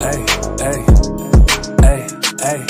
Hey, hey, hey, hey,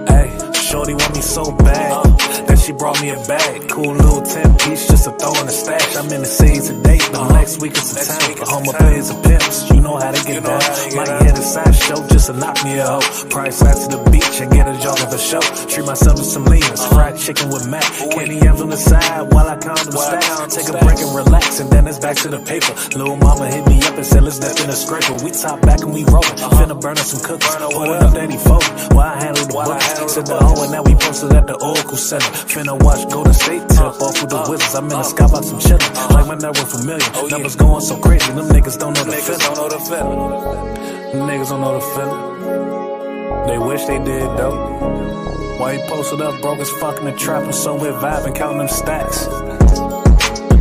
hey. Shorty want me so bad that she brought me a bag. Cool little 10-piece just to throw in the stash. I'm in the city today, but next week it's a town. For home pays and pimps, you know how to get down. Might hit a side show just to knock me a hoe. Price out to the beach and get a jogger for show. Treat myself to some leans, fried chicken with mac. Candy yams on the side while I count them stacks. Take a break and relax, and then it's back to the paper. Little mama hit me up and said let's step in a scraper. We top back and we rollin'. Finna burn up some cookies, pulling up that E40 while I handle the books. Said the hoe and now we posted at the Oracle Center. Finna watch Golden State tip off with the Wizards. I'm in the skybox, I'm chillin', like my network familiar. Numbers going so crazy, them niggas don't know the feeling. Them niggas don't know the feeling. They wish they did though. Why you posted up broke as fuck in the trap and somewhere vibing, counting them stacks.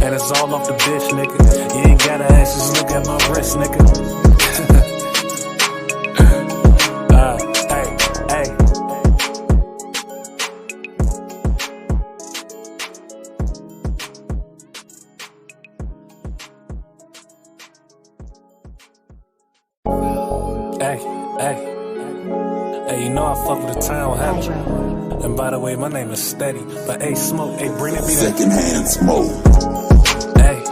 And it's all off the bitch, nigga. You ain't gotta ask, just look at my wrist, nigga. Hey, you know I fuck with the town, haven't you? And by the way, my name is Steady. But hey, Smoke, hey, bring it be that secondhand smoke. Hey,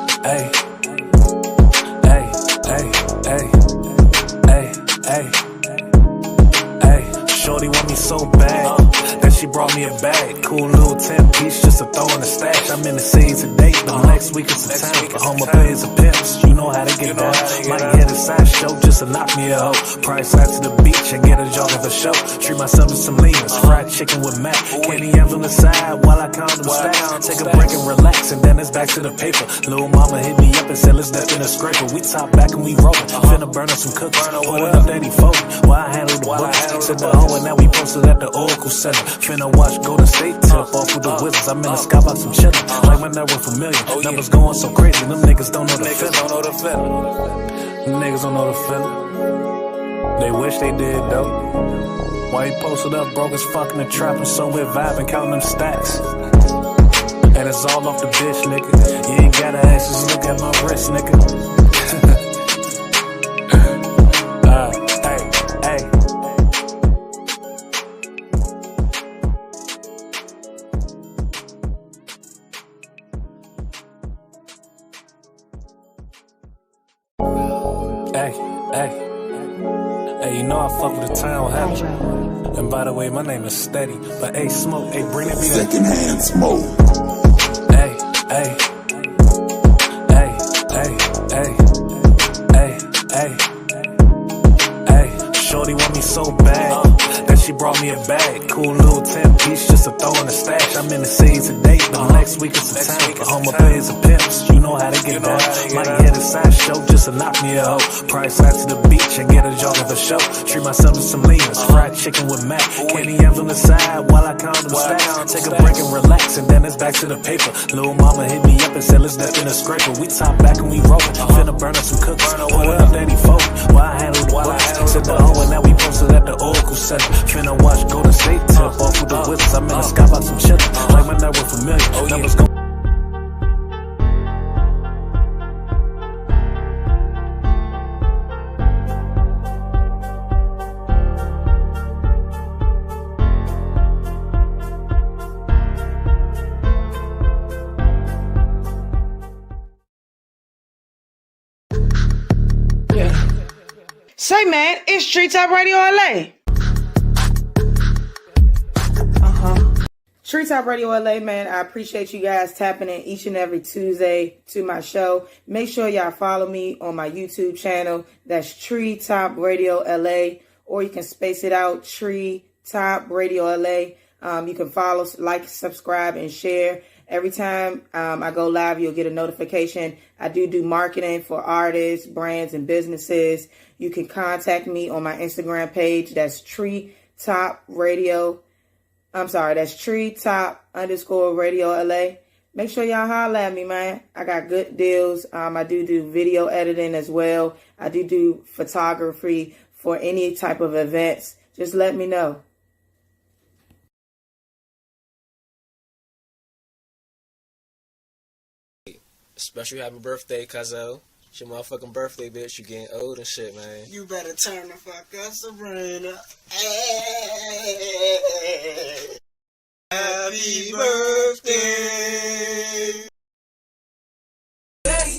hey, shorty want me so bad that she brought me a bag. Cool little 10-piece just to throw in the stash. I'm in the city today, but next week it's a town. For home pays and pimps, you know how to get down. Might hit a side show just to knock me a hoe. Price out to the beach and get a jogger for show. Treat myself to some leans, fried chicken with mac. Candy yams on the side while I count them stacks. Take a break and relax, and then it's back to the paper. Little mama hit me up and said let's step in a scraper. We top back and we rollin'. Finna burn up some cookies, pulling up that E40 while I handle the books. Said the hoe and now we posted at the Oracle Center. Finna watch Golden State tip off with the Wizards. I'm in the skybox, I'm chillin', like my network familiar. Numbers going so crazy, them niggas don't know the feeling. Them niggas don't know the feeling. They wish they did though. Why you posted up broke as fuck in the trap and somewhere vibing, counting them stacks. And it's all off the bitch, nigga. You ain't gotta ask, just look at my wrist, nigga. Hey, you know I fuck with the town, haven't you? And by the way, my name is Steady. But hey, Smoke, hey, bring it be that secondhand smoke. Hey, shorty want me so bad that she brought me a bag. Cool little 10-piece just to throw in the stash. I'm in the city today, but next week it's a town. For home pays and pimps, you know how to get down. Might hit a side show just to knock me a hoe. Price out to the beach and get a jogger for show. Treat myself to some leans, fried chicken with mac. Candy yams on the side while I count them stacks. Take a break and relax, and then it's back to the paper. Little mama hit me up and said let's step in a scraper. We top back and we rollin'. Finna burn up some cookies, pulling up that E40 while I handle the books. Said the hoe and now we posted at the Oracle Center. Finna watch Golden State tip off with the Wizards. I'm in the skybox, I'm chillin', like my network familiar. Numbers go. Say, man, it's Tree Top Radio LA. Tree Top Radio LA, man. I appreciate you guys tapping in each and every Tuesday to my show. Make sure y'all follow me on my YouTube channel. That's Tree Top Radio LA, or you can space it out, Tree Top Radio LA. You can follow, like, subscribe, and share. Every time I go live, you'll get a notification. I do marketing for artists, brands, and businesses. You can contact me on my Instagram page. That's Tree Top Radio. That's Tree Top _Radio LA. Make sure y'all holler at me, man. I got good deals. I do video editing as well. I do photography for any type of events. Just let me know. Special happy birthday, Cuzzo. It's your motherfucking birthday, bitch. You getting old and shit, man. You better turn the fuck up, Sabrina. Happy birthday. The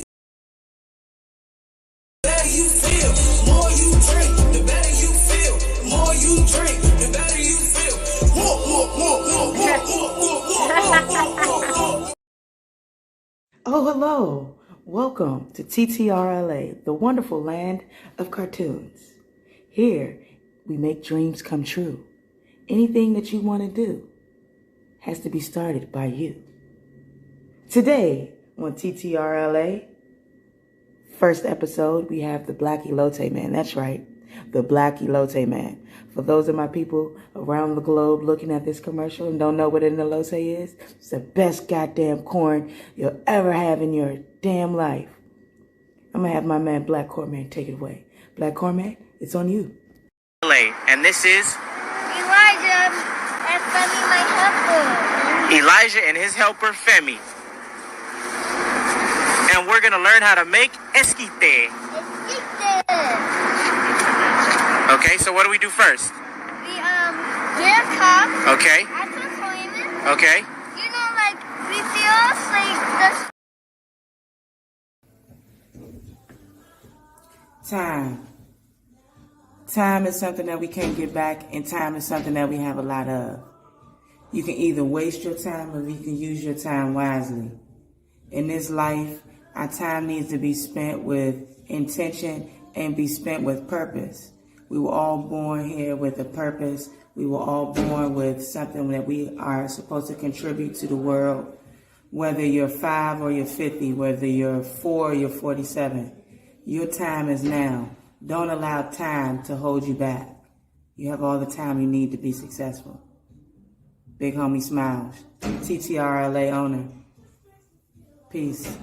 better you feel, the more you drink. The better you feel, the more you drink. The better you feel. More. Oh, hello. Welcome to TTRLA, the wonderful land of cartoons. Here, we make dreams come true. Anything that you want to do has to be started by you. Today on TTRLA, first episode, we have the Black Elote Man. That's right, the Black Elote Man. For those of my people around the globe looking at this commercial and don't know what an elote is, it's the best goddamn corn you'll ever have in your damn life. I'm going to have my man Black Cornman take it away. Black Cornman, it's on you. And this is Elijah and Femi, my helper. Elijah and his helper Femi. And we're gonna learn how to make esquite. Okay, so what do we do first? We get a cup. Okay. Add some lemon. Okay. You know, like we feel like the Time is something that we can't get back, and time is something that we have a lot of. You can either waste your time or you can use your time wisely. In this life, our time needs to be spent with intention and be spent with purpose. We were all born here with a purpose. We were all born with something that we are supposed to contribute to the world. Whether you're 5 or you're 50, whether you're 4 or you're 47, your time is now. Don't allow time to hold you back. You have all the time you need to be successful. Big homie Smiles, TTRLA owner. Peace.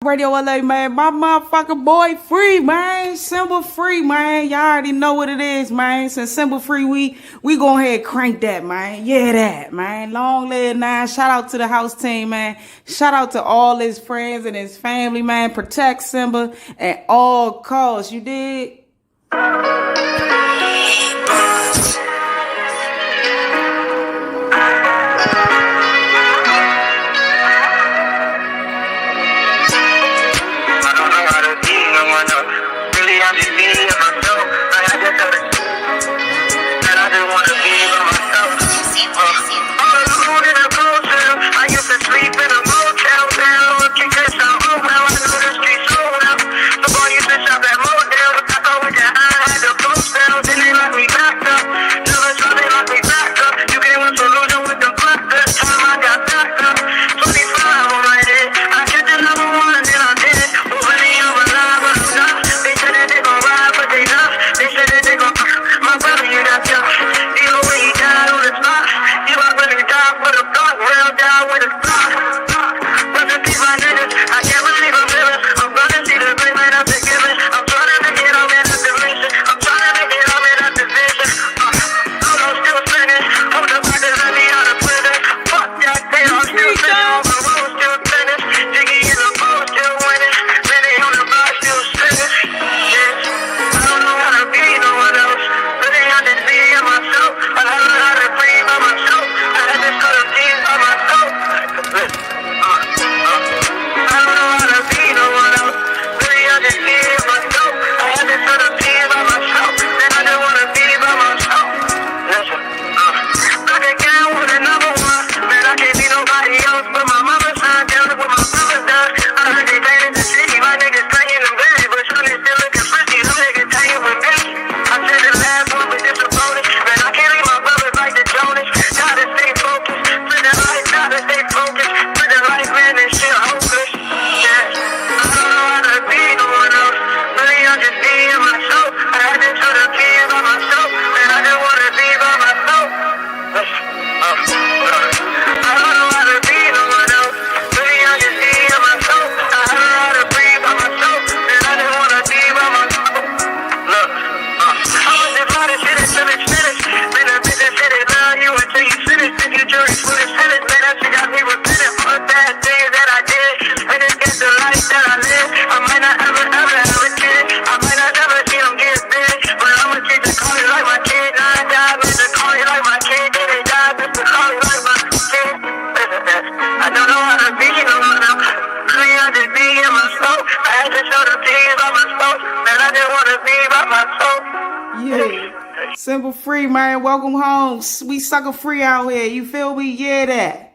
Radio LA, man. My motherfucking boy free, man. Symbol free, man. Y'all already know what it is, man. Since Symbol free, we go ahead and crank that, man. Yeah, that, man. Long live 9. Shout out to the house team, man. Shout out to all his friends and his family, man. Protect Simba at all costs. You dig? you. Simple Free, man. Welcome home. We sucker free out here. You feel me? Yeah, that.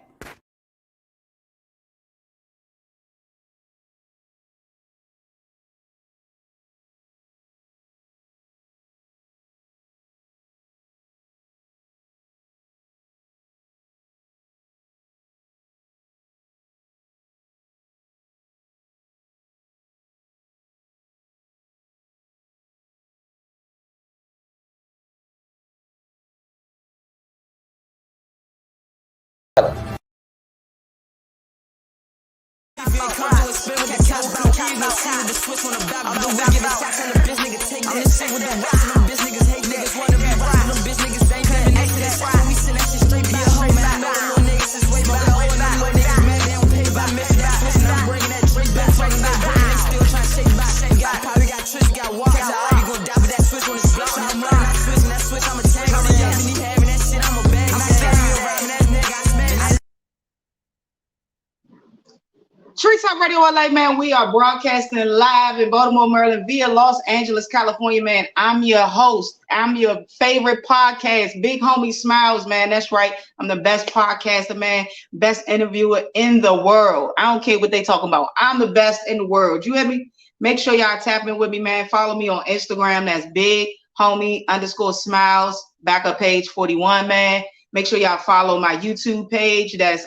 Treetop Radio LA, man. We are broadcasting live in Baltimore, Maryland via Los Angeles, California, man. I'm your host. I'm your favorite podcast, Big Homie Smiles, man. That's right. I'm the best podcaster, man. Best interviewer in the world. I don't care what they talking about. I'm the best in the world. You hear me? Make sure y'all tap in with me, man. Follow me on Instagram. That's Big Homie _Smiles. Backup page 41, man. Make sure y'all follow my YouTube page. That's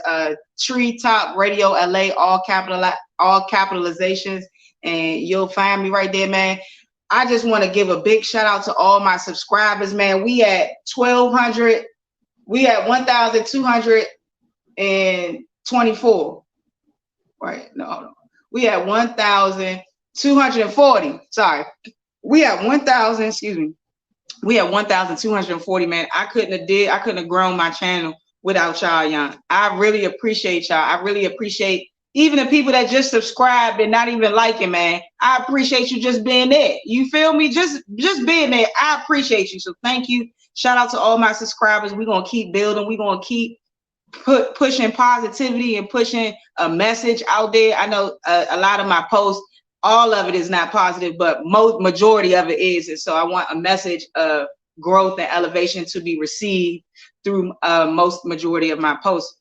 Treetop Radio LA, all capitalizations, and you'll find me right there, man. I just want to give a big shout out to all my subscribers, man. We at 1,200. We at 1,224. Right? No. We at 1,240. Sorry. We at 1,000. Excuse me. We at 1,240, man. I couldn't have grown my channel without y'all, young. I really appreciate y'all. I really appreciate even the people that just subscribed and not even liking, man. I appreciate you just being there. You feel me? Just being there. I appreciate you. So thank you. Shout out to all my subscribers. We're going to keep building. We're going to keep pushing positivity and pushing a message out there. I know a lot of my posts, all of it is not positive, but majority of it is. And so I want a message of growth and elevation to be received through most majority of my posts.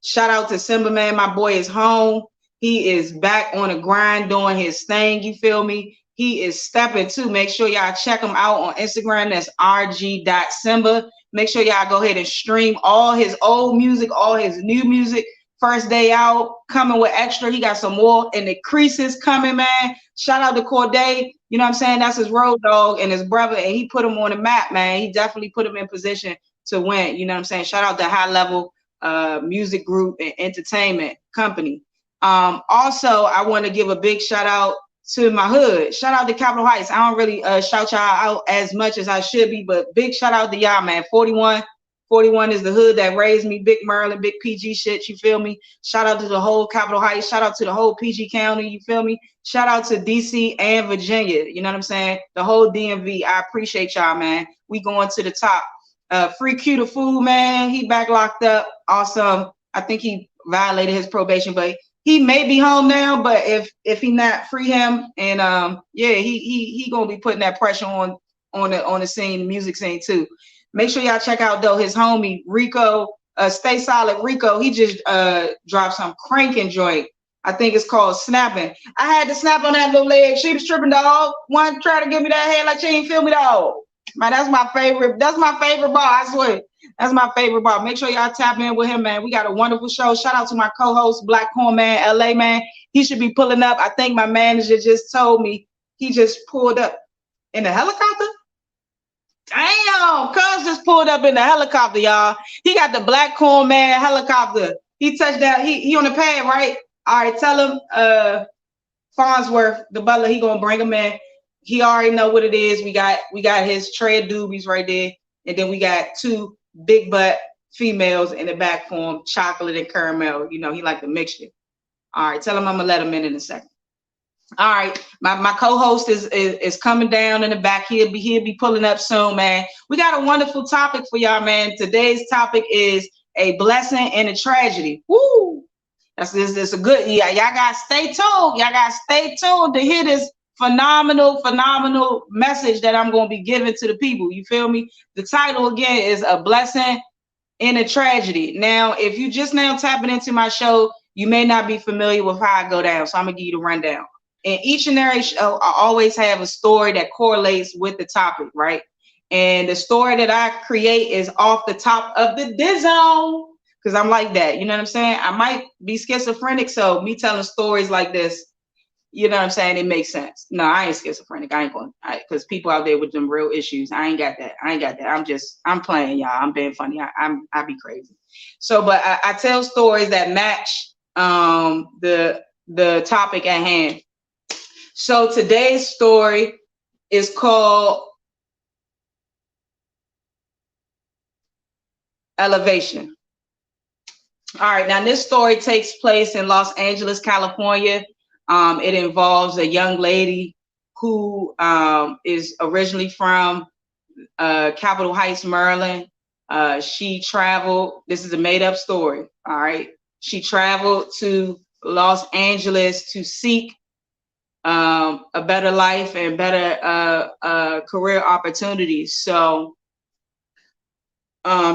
Shout out to Simba, man. My boy is home. He is back on the grind doing his thing. You feel me? He is stepping too. Make sure y'all check him out on Instagram. That's rg.simba. Make sure y'all go ahead and stream all his old music, all his new music. First day out, coming with extra. He got some more in the creases coming, man. Shout out to Corday. You know what I'm saying? That's his road dog and his brother, and he put him on the map, man. He definitely put him in position to win. You know what I'm saying? Shout out to High Level Music Group and Entertainment Company. Also, I want to give a big shout out to my hood. Shout out to Capitol Heights. I don't really shout y'all out as much as I should be, but big shout out to y'all, man. 41 is the hood that raised me. Big Maryland, big PG shit, you feel me? Shout out to the whole Capitol Heights. Shout out to the whole PG County, you feel me? Shout out to DC and Virginia, you know what I'm saying? The whole DMV, I appreciate y'all, man. We going to the top. Free Q the Fool, man. He back locked up. Awesome. I think he violated his probation, but he may be home now, but if he not, free him. And yeah, he gonna be putting that pressure on the scene, the music scene too. Make sure y'all check out though his homie Rico, Stay Solid Rico. He just dropped some cranking joint. I think it's called Snapping. I had to snap on that little leg. She was tripping, dog. One try to give me that head like she ain't feel me, dog. Man, that's my favorite. That's my favorite bar. I swear. That's my favorite bar. Make sure y'all tap in with him, man. We got a wonderful show. Shout out to my co-host, Black Corn Man, LA, man. He should be pulling up. I think my manager just told me he just pulled up in the helicopter. Damn, cuz just pulled up in the helicopter, y'all. He got the Black Corn Man helicopter. He touched down. He on the pad, right? All right, tell him Farnsworth, the butler, he gonna bring him in. He already know what it is. We got his tray of doobies right there, and then we got two big butt females in the back for him, chocolate and caramel. You know, he like the mixture. All right, tell him I'm gonna let him in a second. All right, my co-host is coming down in the back. He'll be pulling up soon, man. We got a wonderful topic for y'all, man. Today's topic is a blessing and a tragedy. Woo! That's a good. Yeah, y'all gotta stay tuned. Y'all gotta stay tuned to hear this phenomenal message that I'm going to be giving to the people. You feel me? The title again is A Blessing in a Tragedy. Now, if you just now tapping into my show, you may not be familiar with how I go down, so I'm gonna give you the rundown. In each and every show, I always have a story that correlates with the topic, right? And the story that I create is off the top of the zone, because I'm like that. You know what I'm saying? I might be schizophrenic, so me telling stories like this, you know what I'm saying, it makes sense. No, I ain't schizophrenic. I ain't going, because people out there with them real issues, I ain't got that. I'm playing, y'all. I'm being funny. I be crazy. So, but I tell stories that match the topic at hand. So today's story is called Elevation. All right, now this story takes place in Los Angeles, California. It involves a young lady who is originally from Capitol Heights, Maryland. She traveled, this is a made-up story, all right? She traveled to Los Angeles to seek a better life and better career opportunities. So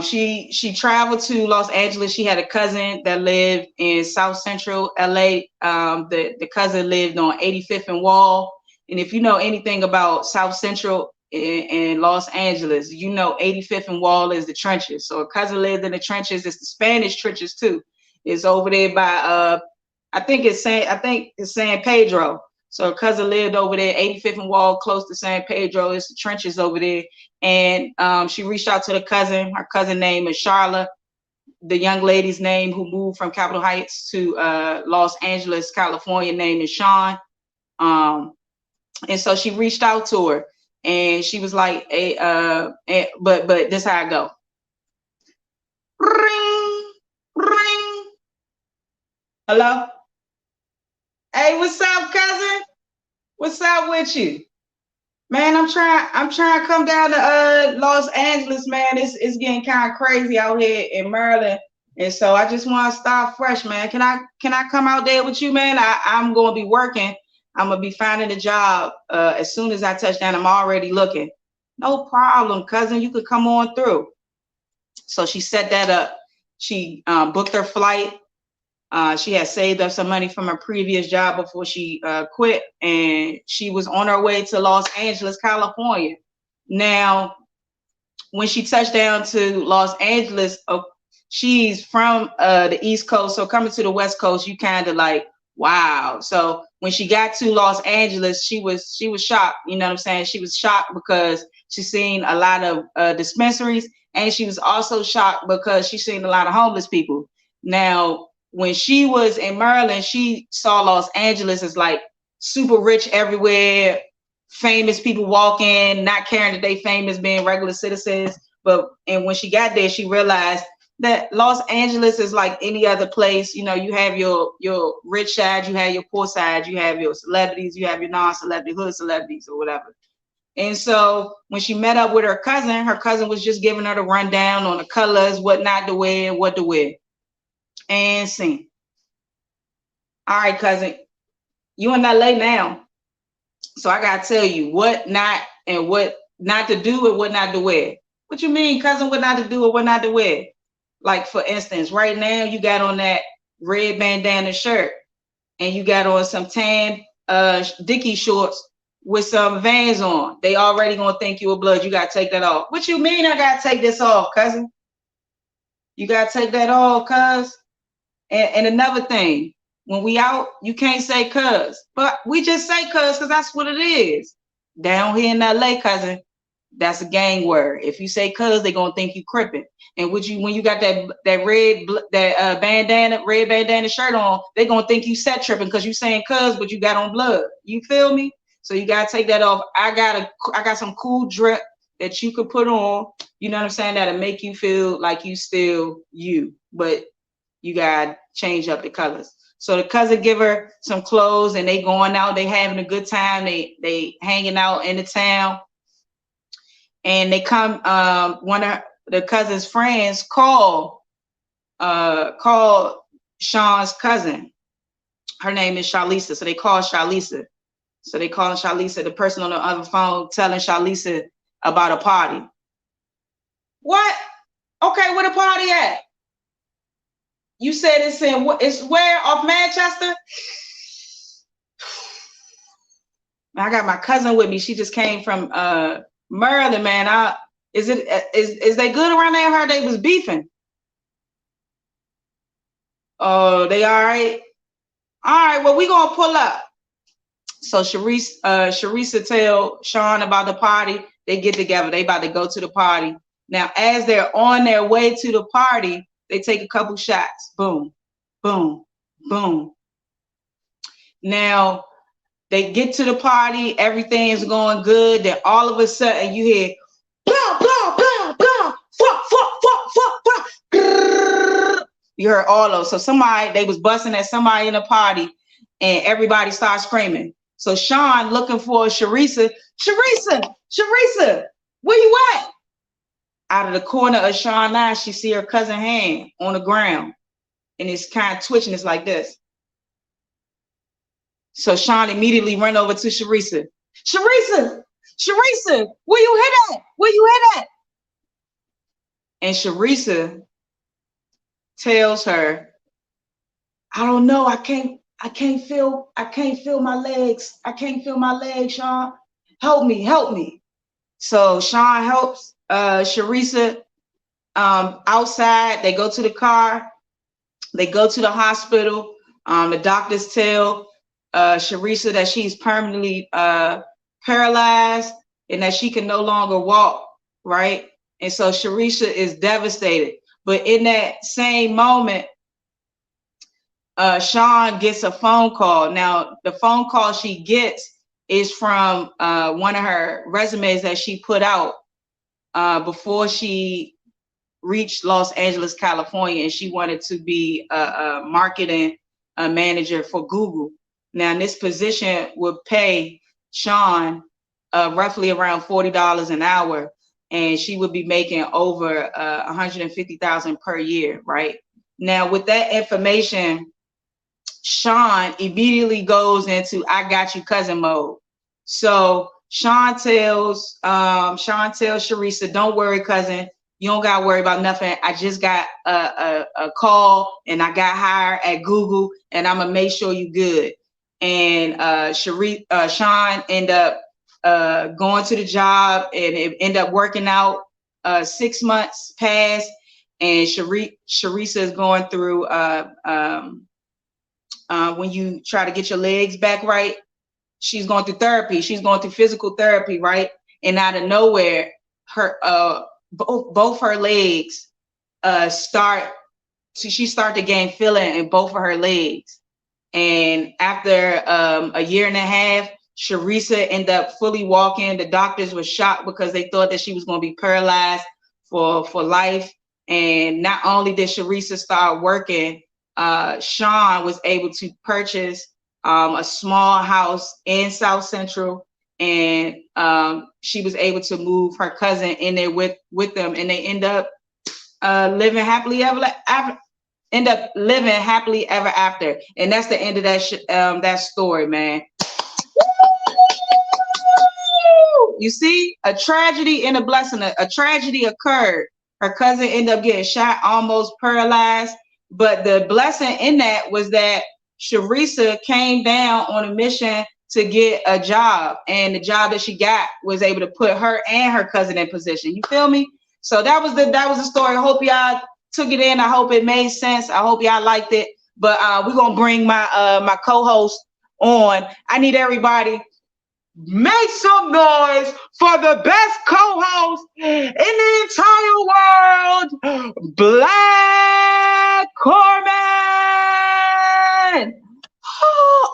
she traveled to Los Angeles. She had a cousin that lived in South Central LA. The cousin lived on 85th and Wall. And if you know anything about South Central in Los Angeles, you know 85th and Wall is the trenches. So a cousin lived in the trenches. It's the Spanish trenches too. It's over there by I think it's San Pedro. So her cousin lived over there, 85th and Wall, close to San Pedro. It's the trenches over there. And she reached out to the cousin. Her cousin name is Charlotte. The young lady's name who moved from Capitol Heights to Los Angeles, California, name is Sean. And so she reached out to her, and she was like, hey, but this how I go. Ring, ring. Hello? Hey, what's up, cousin? What's up with you? Man, I'm trying to come down to Los Angeles, man. It's getting kind of crazy out here in Maryland. And so I just want to start fresh, man. Can I come out there with you, man? I'm gonna be working. I'm gonna be finding a job as soon as I touch down. I'm already looking. No problem, cousin. You could come on through. So she set that up. She booked her flight. She had saved up some money from her previous job before she quit, and she was on her way to Los Angeles, California. Now, when she touched down to Los Angeles, she's from the East Coast, so coming to the West Coast, you kind of like, wow. So when she got to Los Angeles, she was shocked. You know what I'm saying? She was shocked because she's seen a lot of dispensaries, and she was also shocked because she's seen a lot of homeless people. Now, when she was in Maryland, she saw Los Angeles as like super rich everywhere, famous people walking, not caring that they famous, being regular citizens. And when she got there, she realized that Los Angeles is like any other place. You know, you have your rich side, you have your poor side, you have your celebrities, you have your non-celebrity, hood celebrities or whatever. And so when she met up with her cousin was just giving her the rundown on the colors, what not to wear, what to wear. And sing. All right, cousin, you in LA now. So I gotta tell you what not and what not to do and what not to wear. What you mean, cousin, what not to do and what not to wear? Like, for instance, right now you got on that red bandana shirt and you got on some tan Dickie shorts with some Vans on. They already gonna think you a blood. You gotta take that off. What you mean I gotta take this off, cousin? You gotta take that off, cuz. And another thing, when we out, you can't say cuz, but we just say cuz because that's what it is. Down here in LA, cousin, that's a gang word. If you say cuz, they're gonna think you crippin'. And when you got that red bandana shirt on, they're gonna think you set tripping because you saying cuz, but you got on blood. You feel me? So you gotta take that off. I got some cool drip that you could put on, you know what I'm saying, that'll make you feel like you still you, but you gotta change up the colors. So the cousin give her some clothes and they going out, they having a good time, they hanging out in the town. And they come, one of the cousin's friends called Sean's cousin. Her name is Shalisa. So they called Shalisa. So they calling Shalisa, the person on the other phone telling Shalisa about a party. What? Okay, where the party at? You said it's where? Off Manchester? I got my cousin with me. She just came from Maryland, man. Is they good around there? I heard they was beefing. Oh, they all right? All right, well, we gonna pull up. So Sharisa tell Sean about the party. They get together. They about to go to the party. Now, as they're on their way to the party, they take a couple shots. Boom, boom, boom. Now, they get to the party. Everything is going good. Then all of a sudden, you hear, blah, blah, blah, blah, fuck, fuck, fuck, fuck, fuck. Grrr. You heard all those. So they was busting at somebody in the party, and everybody started screaming. So Sean looking for Sharisa, where you at? Out of the corner of Sean's eye, she see her cousin's hand on the ground, and it's kind of twitching. It's like this. So Sean immediately run over to Sharisa. Sharisa, where you hit at? Where you hit at? And Sharisa tells her, I don't know. I can't feel my legs. I can't feel my legs, Sean. Help me. So Sean helps Sharisa outside. They go to the car. They go to the hospital. The doctors tell Sharisa that she's permanently paralyzed and that she can no longer walk, right? And so Sharisa is devastated. But in that same moment, Sean gets a phone call. Now, the phone call she gets is from one of her resumes that she put out before she reached Los Angeles, California, and she wanted to be a marketing manager for Google. Now, this position would pay Sean roughly around $40 an hour, and she would be making over $150,000 per year, right? Now, with that information, Sean immediately goes into "I got you, cousin" mode. So Sean tells Sharisa, "Don't worry, cousin. You don't gotta worry about nothing. I just got a call, and I got hired at Google, and I'm gonna make sure you good." And Sean end up going to the job, and it end up working out. 6 months pass, and Sharisa is going through when you try to get your legs back right, she's going through therapy. She's going through physical therapy, right? And out of nowhere, her both her legs start to gain feeling in both of her legs. And after a year and a half, Sharisa ended up fully walking. The doctors were shocked because they thought that she was going to be paralyzed for life. And not only did Sharisa start working, Sean was able to purchase a small house in South Central, and she was able to move her cousin in there with them, and they end up living happily ever after. And that's the end of that story, man. You see, a tragedy and a blessing. A tragedy occurred. Her cousin ended up getting shot, almost paralyzed. But the blessing in that was that Sharisa came down on a mission to get a job, and the job that she got was able to put her and her cousin in position. You feel me? So that was the story. I hope y'all took it in. I hope it made sense. I hope y'all liked it. But we're gonna bring my my co-host on. I need everybody make some noise for the best co-host in the entire world, Black Corman.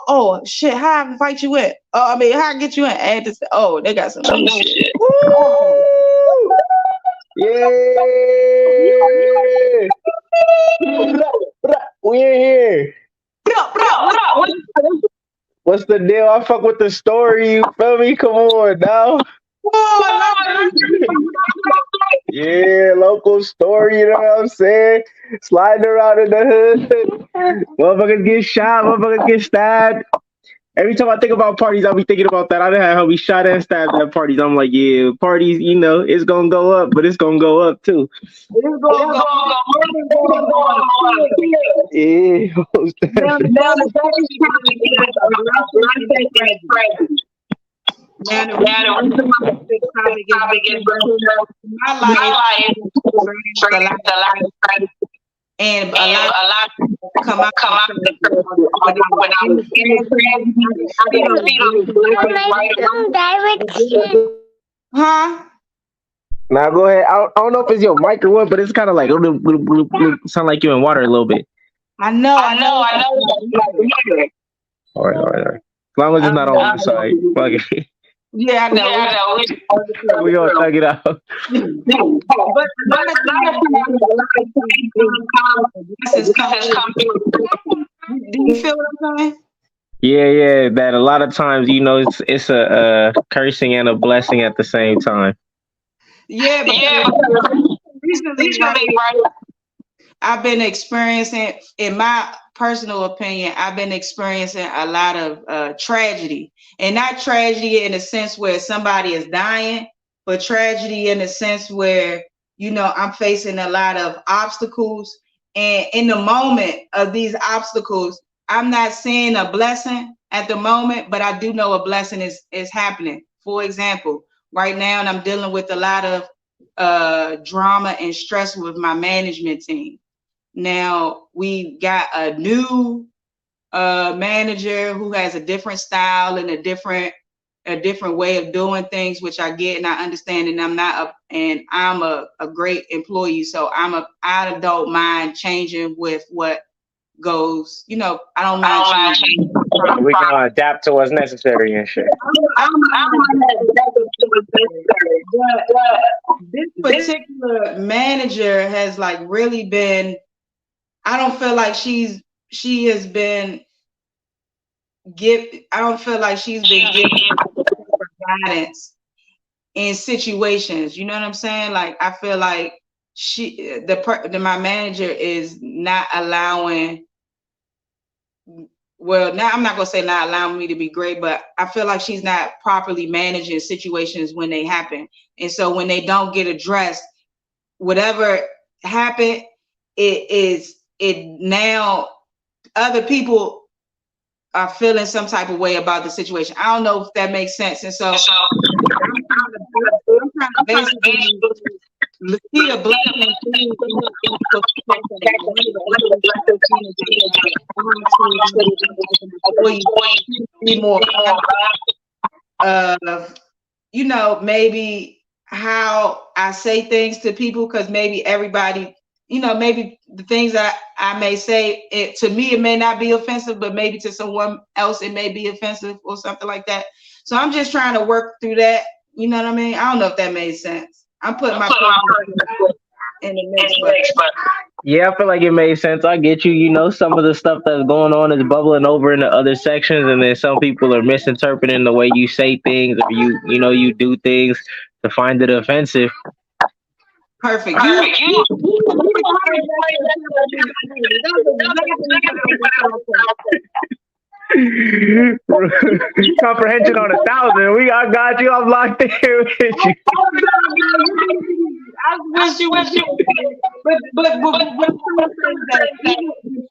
Oh shit! How I invite you in? How I get you in? Add this. Oh, they got some new shit. Yeah, we in here. What's the deal? I fuck with the story. You feel me? Come on now. Yeah, local story. You know what I'm saying? Sliding around in the hood. Motherfuckers get shot. Motherfuckers get stabbed. Every time I think about parties, I'll be thinking about that. I done had how we shot and stabbed at parties. I'm like, yeah, parties, you know, it's gonna go up, but it's gonna go up too. It's gonna go. It's gonna go up. Yeah, most Now the definitely. best a blessing and tragedy. Now the reason why this topic is because my life experienced a lot of tragedy, and a lot of people come out when I was in the tragedy, I didn't see those blessings right away. Huh? Now go ahead. I don't know if it's your mic or what, but it's kind of like bloop, bloop, bloop, bloop. Sound like you in water a little bit. I know. All right, all right, all right. As long as it's not on one side. Fuck it. Yeah, I know. We gonna thug it out. But a lot of times, do you feel what I'm saying? Yeah. That a lot of times, you know, it's a cursing and a blessing at the same time. Yeah, recently, I've been experiencing, in my personal opinion, I've been experiencing a lot of tragedy. And not tragedy in the sense where somebody is dying, but tragedy in the sense where, you know, I'm facing a lot of obstacles. And in the moment of these obstacles, I'm not seeing a blessing at the moment, but I do know a blessing is happening. For example, right now, I'm dealing with a lot of drama and stress with my management team. Now we got a new manager who has a different style and a different way of doing things, which I get and I understand, and I'm a great employee, so I don't mind changing with what goes. You know, I don't mind changing. We gonna adapt to what's necessary and shit. This particular manager has like really been. I don't feel like she has been I don't feel like she's been given guidance in situations. You know what I'm saying? Like I feel like my manager is not allowing. Well, now I'm not gonna say not allowing me to be great, but I feel like she's not properly managing situations when they happen. And so when they don't get addressed, whatever happened, it now other people are feeling some type of way about the situation. I don't know if that makes sense. And so I'm trying to basically see a blessing more you know, maybe how I say things to people, because maybe everybody, you know, maybe the things that I may say, to me, it may not be offensive, but maybe to someone else, it may be offensive or something like that. So I'm just trying to work through that. You know what I mean? I don't know if that made sense. I'm putting my in the mix, but Yeah, I feel like it made sense. I get you. You know, some of the stuff that's going on is bubbling over into other sections, and then some people are misinterpreting the way you say things, or you do things to find it offensive. Perfect. Comprehension on 1,000. I got you. I'm locked in with you. I wish you. But even with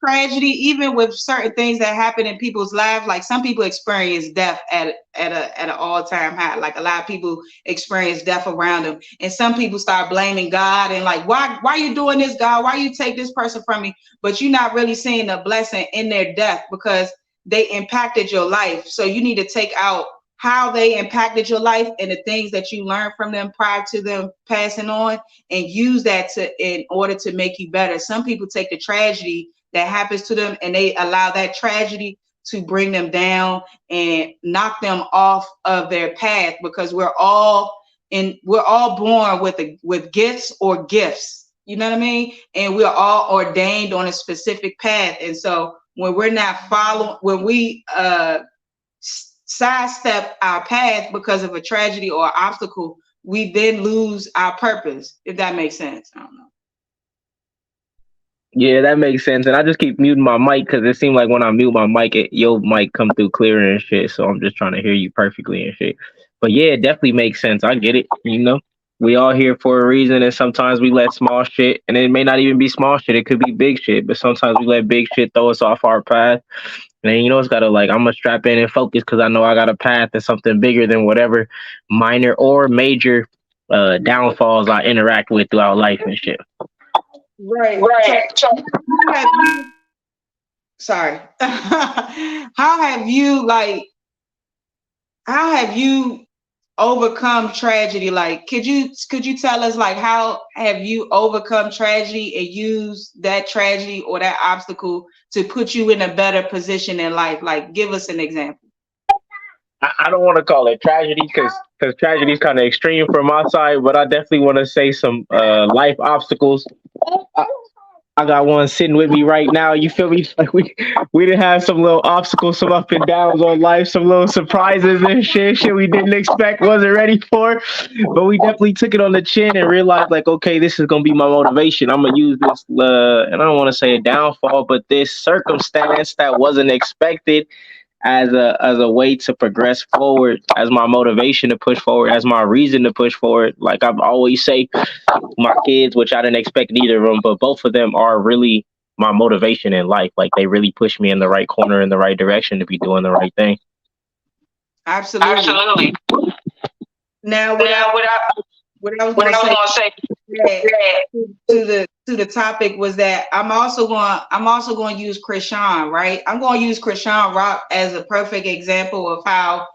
tragedy, even with certain things that happen in people's lives, like some people experience death at an all-time high. Like a lot of people experience death around them, and some people start blaming God and like, why are you doing this, God? Why you take this person from me? But you're not really seeing the blessing in their death because they impacted your life. So you need to take out how they impacted your life and the things that you learned from them prior to them passing on, and use that in order to make you better. Some people take the tragedy that happens to them and they allow that tragedy to bring them down and knock them off of their path, because we're all born with gifts or gifts. You know what I mean? And we're all ordained on a specific path. And so when we're not following, when we sidestep our path because of a tragedy or obstacle, we then lose our purpose, if that makes sense. I don't know. Yeah, that makes sense. And I just keep muting my mic because it seemed like when I mute my mic, your mic come through clearer and shit. So I'm just trying to hear you perfectly and shit. But yeah, it definitely makes sense. I get it. We all here for a reason, and sometimes we let small shit, and it may not even be small shit. It could be big shit, but sometimes we let big shit throw us off our path. And then, it's gotta like I'm gonna strap in and focus because I know I got a path and something bigger than whatever minor or major downfalls I interact with throughout life and shit. Right. Sorry. How have you overcome tragedy? Like, could you tell us, like, how have you overcome tragedy and used that tragedy or that obstacle to put you in a better position in life? Like, give us an example. I don't want to call it tragedy because tragedy is kind of extreme from my side, but I definitely want to say some life obstacles. I got one sitting with me right now. You feel me? Like we didn't have some little obstacles, some up and downs on life, some little surprises and shit we didn't expect, wasn't ready for. But we definitely took it on the chin and realized, like, okay, this is gonna be my motivation. I'm gonna use this, and I don't want to say a downfall, but this circumstance that wasn't expected as a way to progress forward, as my motivation to push forward, as my reason to push forward. Like I've always say, my kids, which I didn't expect either of them, but both of them are really my motivation in life. Like they really push me in the right corner, in the right direction to be doing the right thing. Absolutely. Now, what I was going to say to the topic was that I'm also going to use Krishan, right? I'm going to use Krishan Rock as a perfect example of how,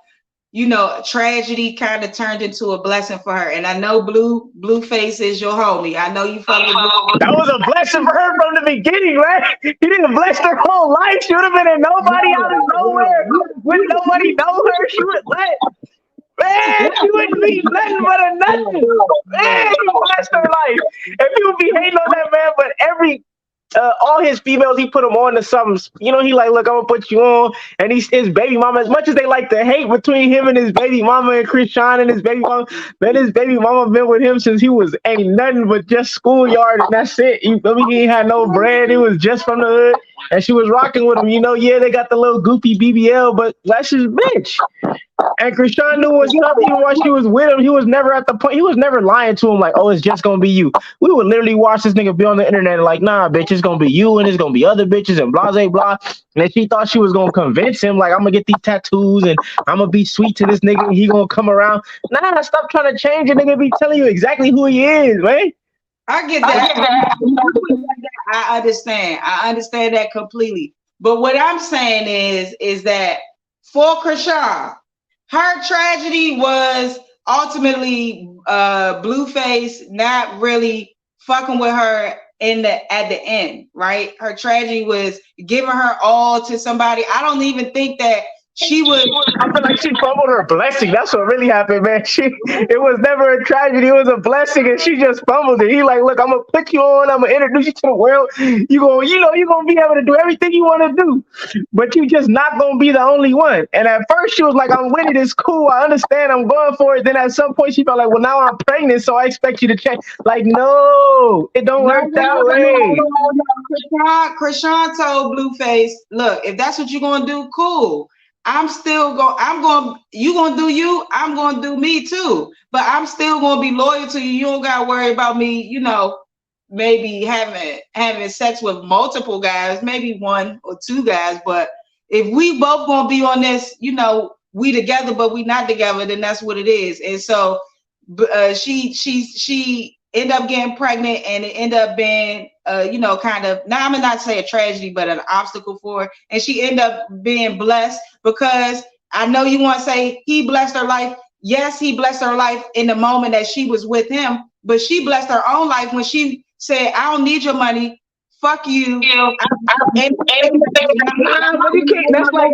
tragedy kind of turned into a blessing for her. And I know Blueface is your homie. I know you fucking. That was a blessing for her from the beginning, man. He didn't bless her whole life. She would have been in nobody out of nowhere. When nobody know her, she would let. Man, she wouldn't be nothing but a nothing. Man, he blessed her life. And people be hating on that man, but all his females, he put them on to something. He like, look, I'm gonna put you on. And his baby mama, as much as they like to hate between him and his baby mama and Krishan and his baby mama, man, his baby mama been with him since he ain't nothing but just schoolyard and that's it. He ain't had no bread. He was just from the hood. And she was rocking with him. Yeah, they got the little goofy BBL, but that's his bitch. And Krishan knew what's up even while she was with him. He was never at the point. He was never lying to him like, oh, it's just gonna be you. We would literally watch this nigga be on the internet and like, nah, bitch, it's gonna be you and it's gonna be other bitches and blah, blah, blah. And then she thought she was gonna convince him, like, I'm gonna get these tattoos and I'm gonna be sweet to this nigga and he gonna come around. Nah, stop trying to change it. Nigga be telling you exactly who he is, man. I get that. I understand. I understand that completely. But what I'm saying is that for Krishan, her tragedy was ultimately Blueface not really fucking with her at the end, right? Her tragedy was giving her all to somebody. I don't even think that she would. I feel like she fumbled her blessing. That's what really happened, man. It was never a tragedy. It was a blessing, and she just fumbled it. He like, look, I'm gonna put you on. I'm gonna introduce you to the world. You're gonna be able to do everything you want to do, but you just not gonna be the only one. And at first, she was like, I'm with it. It's cool. I understand. I'm going for it. Then at some point, she felt like, well, now I'm pregnant, so I expect you to change. Like, no, it don't work that way. Krishan told Blueface, look, if that's what you're gonna do, cool. You gonna do you, I'm gonna do me too. But I'm still gonna be loyal to you. You don't gotta worry about me, maybe having sex with multiple guys, maybe one or two guys. But if we both gonna be on this, we together, but we not together, then that's what it is. And so she ended up getting pregnant, and it ended up being kind of, now I'm not say a tragedy, but an obstacle for her. And she ended up being blessed, because I know you want to say he blessed her life. Yes, he blessed her life in the moment that she was with him, but she blessed her own life when she said, I don't need your money. Fuck you. You can't. That's like,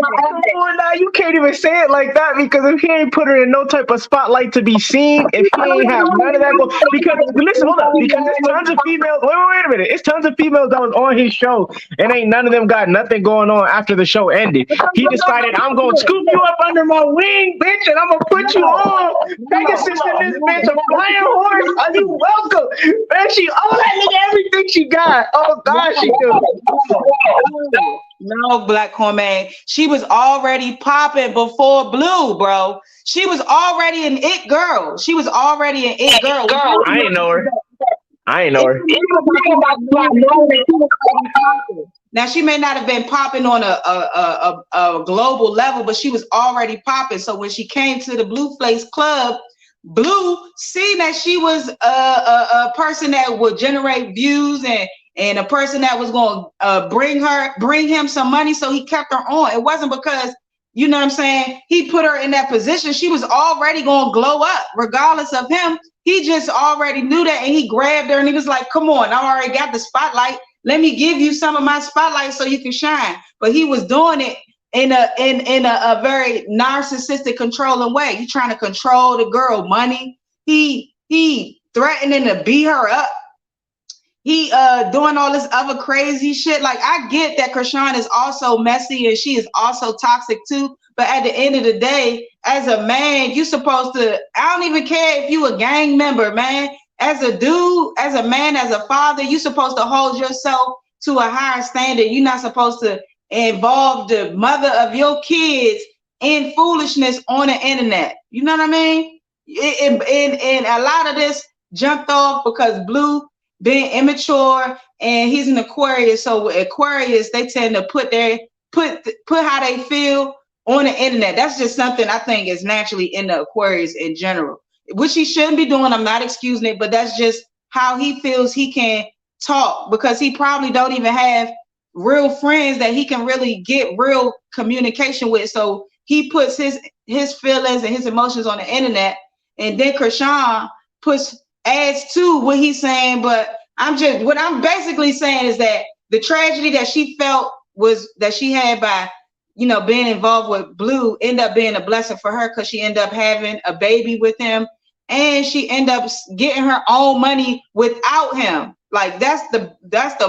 now you can't even say it like that, because if he ain't put her in no type of spotlight to be seen, if he ain't have none of that, because listen, hold up, because there's tons of females. Wait a minute. It's tons of females that was on his show, and ain't none of them got nothing going on after the show ended. He decided, I'm gonna scoop you up under my wing, bitch, and I'm gonna put you on. Pegasus in this bitch, a flying horse. Are you welcome? Man, she owe that nigga everything she got. Oh God. why she do it. No, Black Cornman. She was already popping before Blue, bro. She was already an it girl. She was already an it girl. I ain't know her. I ain't know her. Now she may not have been popping on a global level, but she was already popping. So when she came to the Blueface Club, Blue seen that she was a person that would generate views and a person that was going to bring him some money. So he kept her on. It wasn't because, you know what I'm saying, he put her in that position. She was already going to glow up regardless of him. He just already knew that, and he grabbed her and he was like, come on, I already got the spotlight. Let me give you some of my spotlight so you can shine. But he was doing it in a very narcissistic, controlling way. He trying to control the girl money. He threatening to beat her up. He doing all this other crazy shit. Like, I get that Krishan is also messy and she is also toxic too. But at the end of the day, as a man, you supposed to, I don't even care if you a gang member, man. As a dude, as a man, as a father, you supposed to hold yourself to a higher standard. You're not supposed to involve the mother of your kids in foolishness on the internet. You know what I mean? And a lot of this jumped off because Blue being immature and he's an Aquarius. So Aquarius, they tend to put how they feel on the internet. That's just something I think is naturally in the Aquarius in general, which he shouldn't be doing. I'm not excusing it, but that's just how he feels he can talk, because he probably don't even have real friends that he can really get real communication with. So he puts his feelings and his emotions on the internet, and then Krishan adds to what he's saying. But what I'm basically saying is that the tragedy that she felt was that she had by, you know, being involved with Blue ended up being a blessing for her, because she ended up having a baby with him, and she ended up getting her own money without him. Like, that's the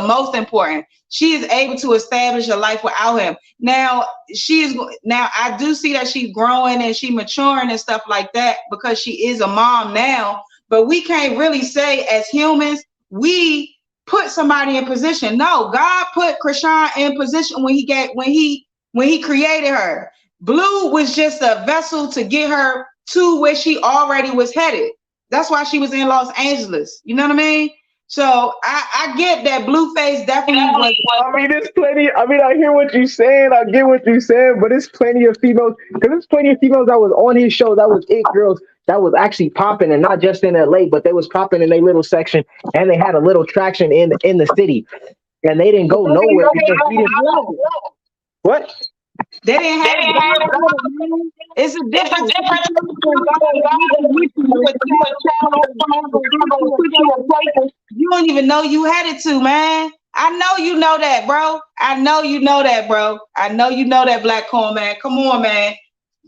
most important. She is able to establish a life without him. Now I do see that she's growing and she maturing and stuff like that, because she is a mom now. But we can't really say as humans we put somebody in position. No, God put Krishan in position when he created her. Blue was just a vessel to get her to where she already was headed. That's why she was in Los Angeles. You know what I mean? So I get that Blueface definitely was. I mean, there's plenty. I mean, I hear what you're saying. I get what you're saying, but there's plenty of females. Because there's plenty of females that was on his show that was it girls that was actually popping, and not just in LA, but they was popping in their little section, and they had a little traction in the city, and they didn't go nowhere because we didn't know. What? They didn't have it's a difference. You don't even know you headed to, man. I know you know that, bro. I know you know that, bro. I know you know that, Black Corn, man. Come on, man.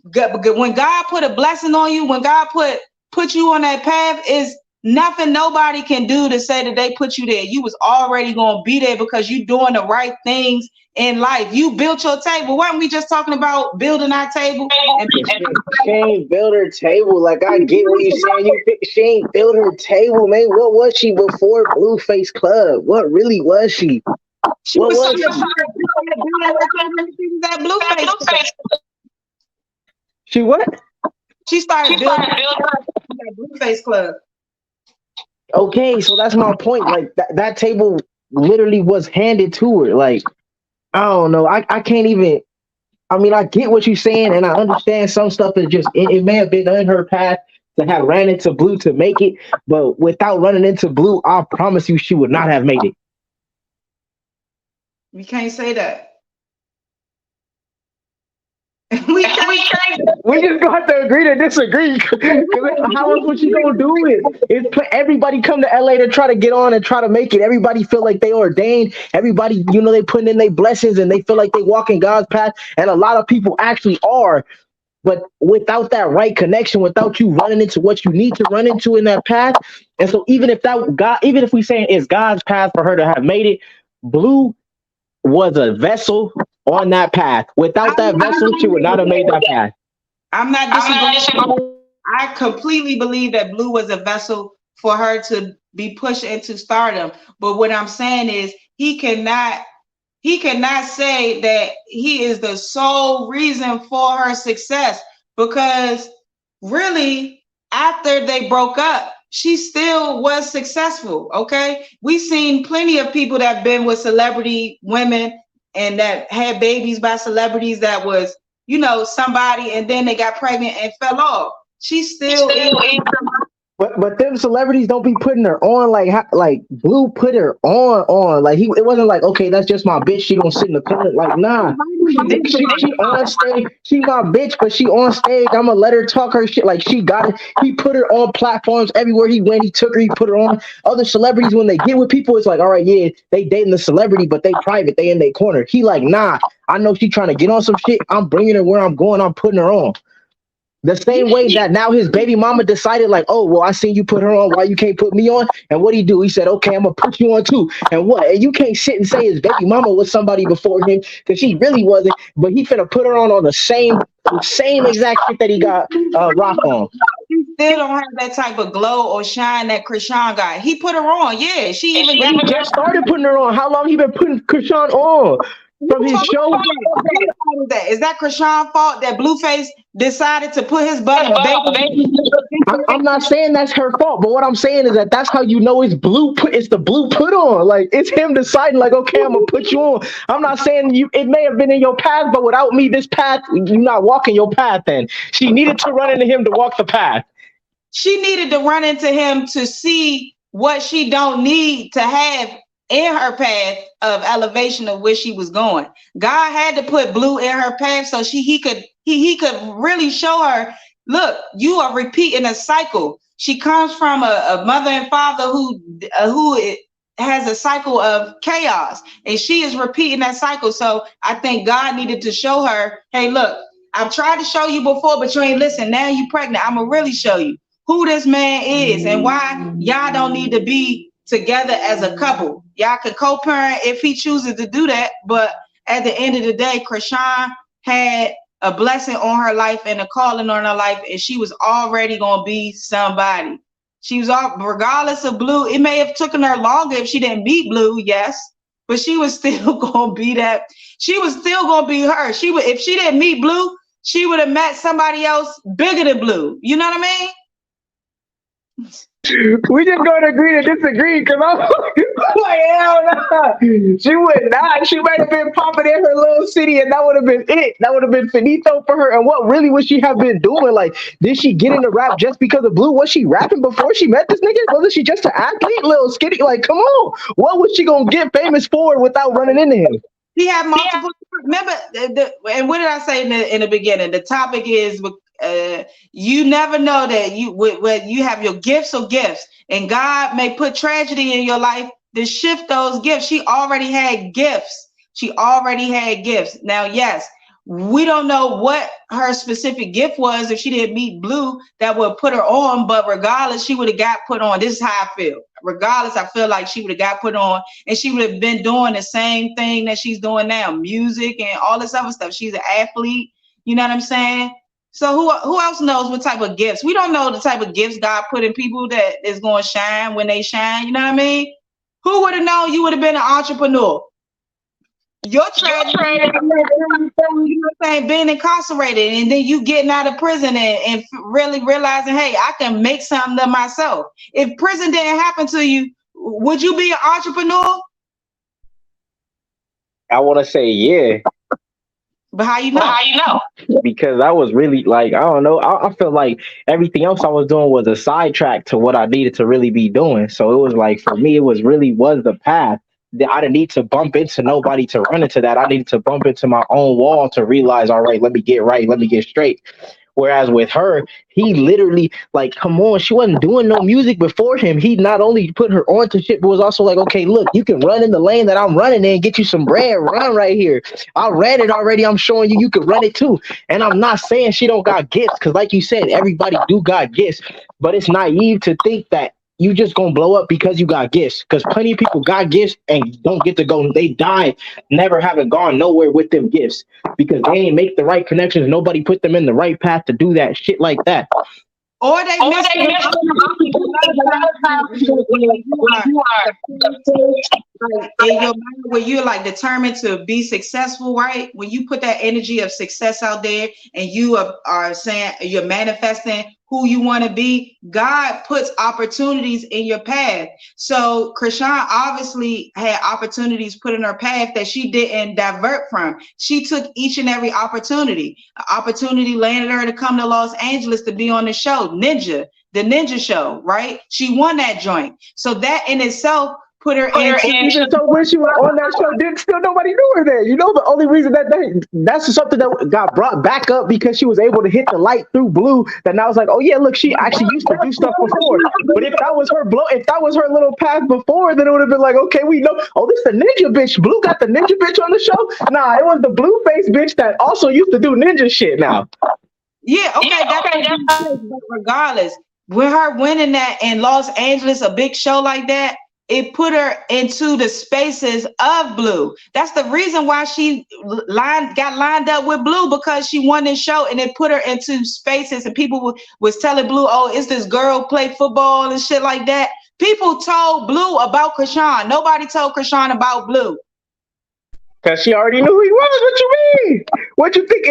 When God put a blessing on you, when God put you on that path, is nothing nobody can do to say that they put you there. You was already gonna be there because you doing the right things in life. You built your table. Weren't we just talking about building our table? She ain't build her table. Like, I get what you're saying. She ain't build her table, man. What was she before Blueface Club? What really was she? She was that Blueface. She what? She started building that Blueface Club. Okay, so that's my point. Like, that table literally was handed to her. Like, I don't know. I can't even. I mean, I get what you're saying, and I understand some stuff is just it may have been in her path to have ran into Blue to make it, but without running into Blue, I promise you she would not have made it. We can't say that. We just gonna have to agree to disagree. How else was she gonna do it? Everybody come to LA to try to get on and try to make it. Everybody feel like they ordained. Everybody, you know, they putting in their blessings and they feel like they walk in God's path. And a lot of people actually are. But without that right connection, without you running into what you need to run into in that path, and so even if we saying it's God's path for her to have made it, Blue was a vessel on that path. Without that vessel, she would not have made that path. I'm not disagreeing. I completely believe that Blue was a vessel for her to be pushed into stardom. But what I'm saying is, he cannot say that he is the sole reason for her success, because really after they broke up, she still was successful. Okay, we've seen plenty of people that have been with celebrity women and that had babies by celebrities that was, you know, somebody, and then they got pregnant and fell off. She still is. But them celebrities don't be putting her on like Blue put her on like it wasn't like, okay, that's just my bitch, she gonna sit in the corner, like nah, she on stage, she my bitch, but she on stage, I'ma let her talk her shit, like she got it. He put her on platforms everywhere he went, he took her, he put her on. Other celebrities, when they get with people, it's like, all right, yeah, they dating the celebrity, but they private, they in their corner. He like, nah, I know she trying to get on some shit, I'm bringing her where I'm going, I'm putting her on. The same way that now his baby mama decided, like, oh, well, I seen you put her on, why you can't put me on? And what he do? He said, okay, I'm gonna put you on too. And what? And you can't sit and say his baby mama was somebody before him, because she really wasn't. But he finna put her on the same exact shit that he got Rock on. He still don't have that type of glow or shine that Krishan got. He put her on, yeah. She even just started putting her on. How long he been putting Krishan on? From his show? Is that Krishan's fault that Blueface decided to put his butt in baby? I'm not saying that's her fault, but what I'm saying is that that's how you know it's the Blue put on. Like, it's him deciding, like, okay, I'm gonna put you on. I'm not saying it may have been in your path, but without me, this path, you're not walking your path. Then she needed to run into him to walk the path. She needed to run into him to see what she don't need to have in her path of elevation of where she was going. God had to put Blue in her path so he could really show her, look, you are repeating a cycle. She comes from a mother and father who has a cycle of chaos, and she is repeating that cycle. So I think God needed to show her, hey, look, I've tried to show you before, but you ain't listen. Now you pregnant. I'm gonna really show you who this man is and why y'all don't need to be together as a couple. Y'all could co-parent if he chooses to do that, but at the end of the day, Krishan had a blessing on her life and a calling on her life, and she was already gonna be somebody. She was all, regardless of Blue, it may have taken her longer if she didn't meet Blue, yes, but she was still gonna be that. She was still gonna be her. She would, if she didn't meet Blue, she would have met somebody else bigger than Blue. You know what I mean? We just gonna agree to disagree, because I'm like, hell no. She would not. She might have been popping in her little city, and that would have been it. That would have been finito for her. And what really would she have been doing? Like, did she get into rap just because of Blue? Was she rapping before she met this nigga? Wasn't she just an athlete, little skinny? Like, come on. What was she gonna get famous for without running into him? He had multiple. Remember, and what did I say in the beginning? The topic is, you never know that when you have your gifts or gifts, and God may put tragedy in your life to shift those gifts. She already had gifts. Now, yes, we don't know what her specific gift was if she didn't meet Blue that would put her on, but regardless, she would have got put on. This is how I feel. Regardless, I feel like she would have got put on, and she would have been doing the same thing that she's doing now, music and all this other stuff. She's an athlete. You know what I'm saying? So who else knows what type of gifts? We don't know the type of gifts God put in people that is going to shine when they shine. You know what I mean? Who would have known you would have been an entrepreneur? Your tragedy, you know what I'm saying, being incarcerated, and then you getting out of prison and really realizing, hey, I can make something of myself. If prison didn't happen to you, would you be an entrepreneur? I want to say yeah. But how you know? Because I was really like, I don't know. I feel like everything else I was doing was a sidetrack to what I needed to really be doing. So it was like, for me, it was the path. I didn't need to bump into nobody to run into that. I needed to bump into my own wall to realize, all right, let me get right. Let me get straight. Whereas with her, he literally, like, come on, she wasn't doing no music before him. He not only put her on to shit, but was also like, okay, look, you can run in the lane that I'm running in, get you some bread, run right here. I ran it already. I'm showing you can run it too. And I'm not saying she don't got gifts, because like you said, everybody do got gifts, but it's naive to think that you just gonna blow up because you got gifts, because plenty of people got gifts and don't get to go. They die never having gone nowhere with them gifts because they ain't make the right connections. Nobody put them in the right path to do that shit like that. Or they missed like, in your mind where you're like determined to be successful, right? When you put that energy of success out there and you are saying you're manifesting who you want to be, God puts opportunities in your path. So Krishan obviously had opportunities put in her path that she didn't divert from. She took each and every opportunity. An opportunity landed her to come to Los Angeles to be on the show, the Ninja Show, right? She won that joint. So that in itself put her into. So when she was on that show, didn't still nobody knew her there. You know, the only reason that's something that got brought back up because she was able to hit the light through Blue. That now it's like, oh yeah, look, she actually used to do stuff before. But if that was her little path before, then it would have been like, okay, we know. Oh, this the ninja bitch. Blue got the ninja bitch on the show. Nah, it was the blue face bitch that also used to do ninja shit. Now. Yeah, okay, but regardless, with her winning that in Los Angeles, a big show like that, it put her into the spaces of Blue. That's the reason why she got lined up with Blue, because she won this show and it put her into spaces, and people was telling Blue, oh, is this girl play football and shit like that. People told Blue about Krishan. Nobody told Krishan about Blue. Because she already knew who he was. What you mean? What you think?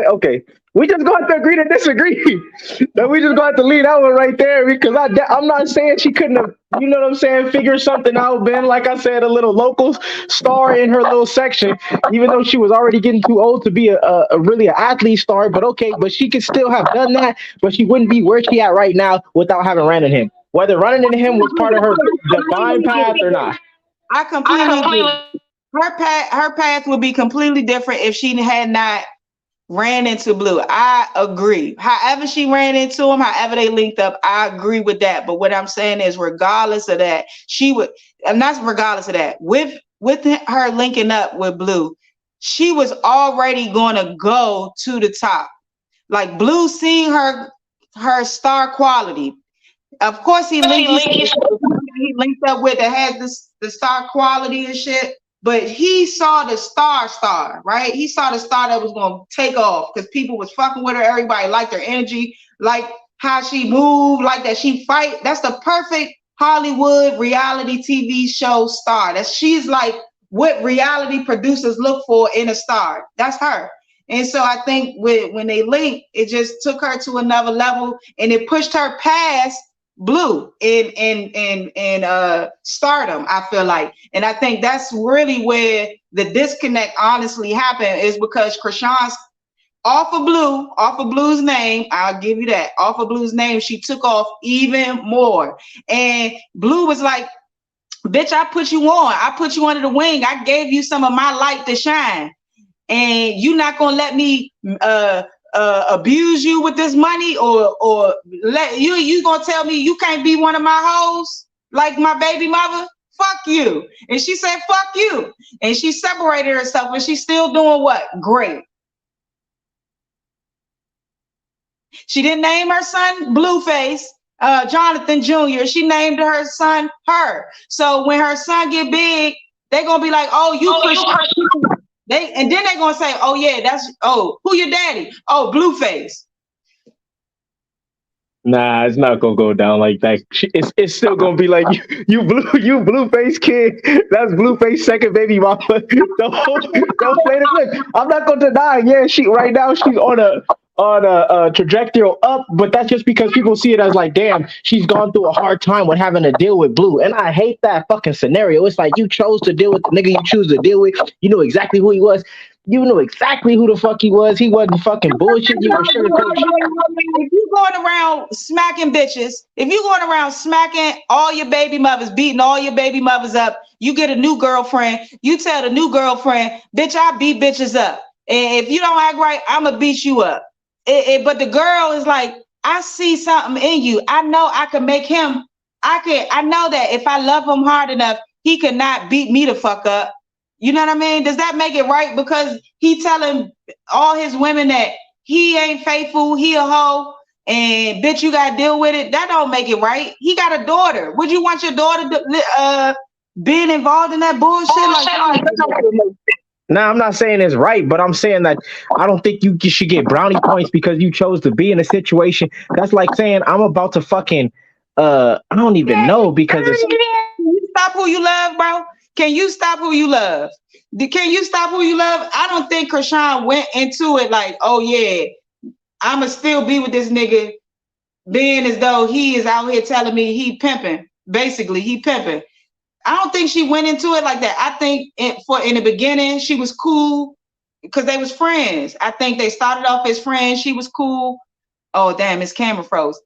Okay, we just going to have to agree to disagree. Then we just going to have to leave that one right there, because I'm not saying she couldn't have, you know what I'm saying, figure something out, been, like I said, a little local star in her little section, even though she was already getting too old to be a really an athlete star. But okay, but she could still have done that, but she wouldn't be where she at right now without having ran into him. Whether running into him was part of her divine path or not. I completely agree. Her path would be completely different if she had not ran into Blue. I agree. However she ran into him, however they linked up, I agree with that. But what I'm saying is, regardless of that, with her linking up with Blue, she was already going to go to the top. Like, Blue seeing her star quality. Of course, he linked up with that has the star quality and shit. But he saw the star, right? He saw the star that was going to take off because people was fucking with her. Everybody liked her energy, like how she moved, like that she fight. That's the perfect Hollywood reality TV show star. She's like what reality producers look for in a star. That's her. And so I think when they linked, it just took her to another level, and it pushed her past Blue in stardom, I feel like. And I think that's really where the disconnect honestly happened, is because Krishan's off of Blue's name, I'll give you that, off of Blue's name, she took off even more. And Blue was like, bitch, I put you under the wing, I gave you some of my light to shine, and you not gonna let me abuse you with this money, or let you gonna tell me you can't be one of my hoes like my baby mother? Fuck you. And she said, fuck you. And she separated herself, and she's still doing what? Great. She didn't name her son Blueface, Jonathan Jr. She named her son Her. So when her son get big, they're gonna be like, oh, you push. And then they're gonna say, oh yeah, who your daddy? Oh, Blueface. Nah, it's not gonna go down like that. It's still gonna be like you Blueface kid. That's Blueface second baby mama. Don't play the clip. I'm not gonna deny. Yeah, right now she's on a trajectory up, but that's just because people see it as like, damn, she's gone through a hard time with having to deal with Blue. And I hate that fucking scenario. It's like, you chose to deal with the nigga you choose to deal with. You know exactly who he was. You knew exactly who the fuck he was. He wasn't fucking bullshit. You were sure. If you going around smacking bitches, if you going around smacking all your baby mothers, beating all your baby mothers up, you get a new girlfriend, you tell the new girlfriend, bitch, I beat bitches up. And if you don't act right, I'm gonna beat you up. But the girl is like, I see something in you. I know I can make him, I know that if I love him hard enough, he could not beat me the fuck up. You know what I mean? Does that make it right? Because he telling all his women that he ain't faithful, he a hoe, and bitch, you gotta deal with it. That don't make it right. He got a daughter. Would you want your daughter to, being involved in that bullshit? Nah, I'm not saying it's right, but I'm saying that I don't think you should get brownie points because you chose to be in a situation. That's like saying I'm about to fucking I don't even know because it's Can you stop who you love, bro? Can you stop who you love? Can you stop who you love? I don't think Krishan went into it like, oh yeah, I'ma still be with this nigga, being as though he is out here telling me he pimping. Basically, he pimping. I don't think she went into it like that. I think in the beginning she was cool because they was friends. I think they started off as friends. She was cool. Oh damn, his camera froze.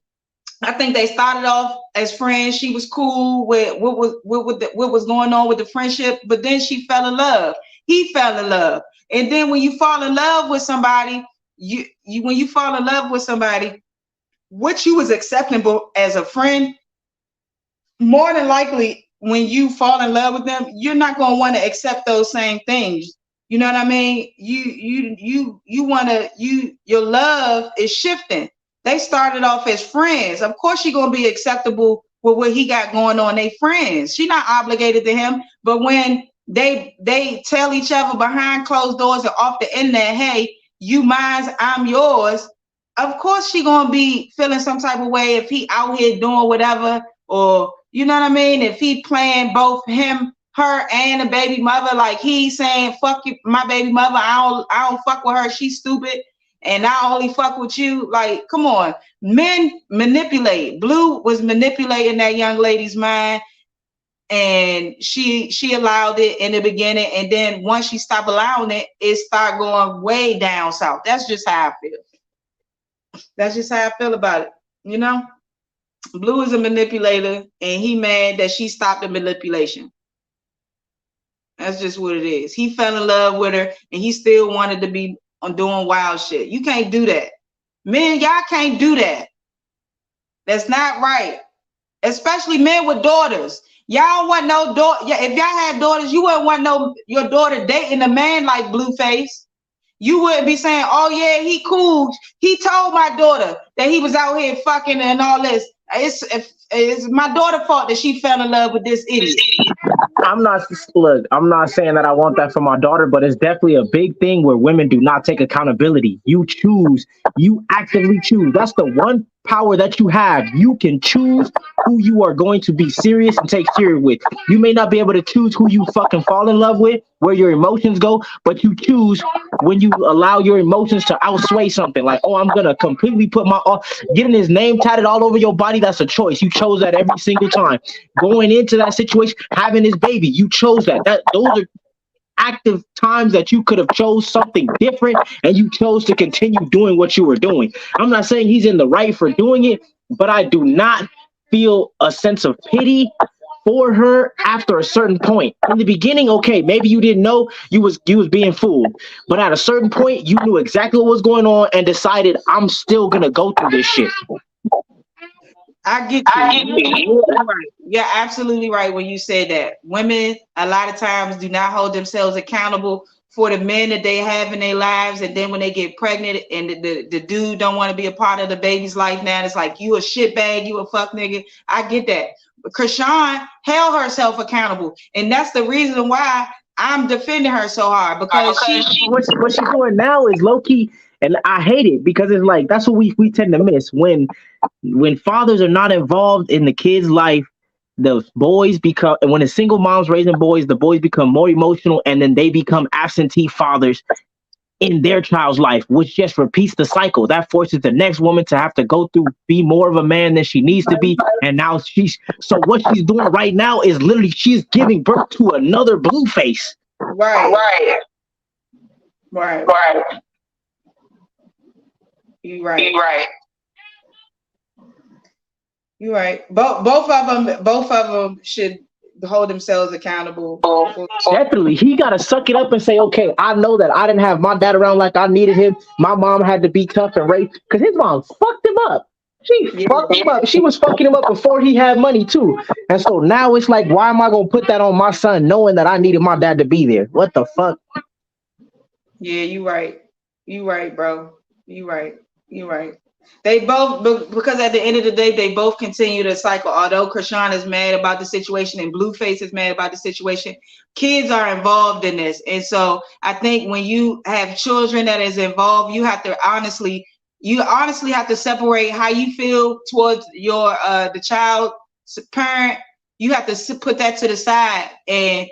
I think they started off as friends. She was cool with what was going on with the friendship, but then she fell in love. He fell in love, and then when you fall in love with somebody, when you fall in love with somebody, what you was acceptable as a friend, more than likely, when you fall in love with them, you're not gonna want to accept those same things. You know what I mean? Your love is shifting. They started off as friends. Of course, she's gonna be acceptable with what he got going on. They friends. She's not obligated to him. But when they tell each other behind closed doors and off the internet, hey, you mine, I'm yours. Of course, she gonna be feeling some type of way if he out here doing whatever, or you know what I mean? If he playing both him, her, and the baby mother, like he's saying, fuck you, my baby mother, I don't fuck with her, she's stupid, and I only fuck with you. Like, come on. Men manipulate. Blue was manipulating that young lady's mind, and she allowed it in the beginning, and then once she stopped allowing it, it started going way down south. That's just how I feel. That's just how I feel about it, you know? Blue is a manipulator, and he mad that she stopped the manipulation. That's just what it is. He fell in love with her, and he still wanted to be on doing wild shit. You can't do that. Men, y'all can't do that. That's not right. Especially men with daughters. Y'all want no daughter. Yeah, if y'all had daughters, you wouldn't want your daughter dating a man like Blueface. You wouldn't be saying, oh yeah, he cool. He told my daughter that he was out here fucking and all this. It's my daughter's fault that she fell in love with this idiot. I'm not saying that I want that for my daughter, but it's definitely a big thing where women do not take accountability. You actively choose. That's the one power that you have. You can choose who you are going to be serious and take serious with. You may not be able to choose who you fucking fall in love with, where your emotions go, but you choose when you allow your emotions to outsway something. Like, oh, I'm gonna completely put getting his name tatted all over your body. That's a choice. You chose that every single time. Going into that situation, having his baby, you chose that. Those are active times that you could have chose something different, and you chose to continue doing what you were doing. I'm not saying he's in the right for doing it, but I do not feel a sense of pity for her after a certain point. In the beginning, okay, maybe you didn't know you was being fooled, but at a certain point, you knew exactly what was going on and decided, I'm still gonna go through this shit. I get you. You're absolutely right when you said that. Women, a lot of times, do not hold themselves accountable for the men that they have in their lives, and then when they get pregnant and the dude don't want to be a part of the baby's life, now it's like, you a shitbag, you a fuck nigga. I get that. But Krishan held herself accountable, and that's the reason why I'm defending her so hard, because what she's doing now is low key, and I hate it because it's like that's what we tend to miss when fathers are not involved in the kid's life. The boys become, when a single mom's raising boys, the boys become more emotional, and then they become absentee fathers in their child's life, which just repeats the cycle. That forces the next woman to have to go through, be more of a man than she needs to be. And now what she's doing right now is literally she's giving birth to another Blueface. Right. You're right. You're right. Both of them should hold themselves accountable. Definitely. He got to suck it up and say, okay, I know that I didn't have my dad around like I needed him. My mom had to be tough and raise, because his mom fucked him up. She fucked him up. She was fucking him up before he had money too. And so now it's like, why am I going to put that on my son knowing that I needed my dad to be there? What the fuck? Yeah, you right. You right, bro. You right. They both, because at the end of the day, they both continue to cycle. Although Krishan is mad about the situation and Blueface is mad about the situation, kids are involved in this. And so I think when you have children that is involved, you have to honestly you honestly have to separate how you feel towards your the child parent. You have to put that to the side and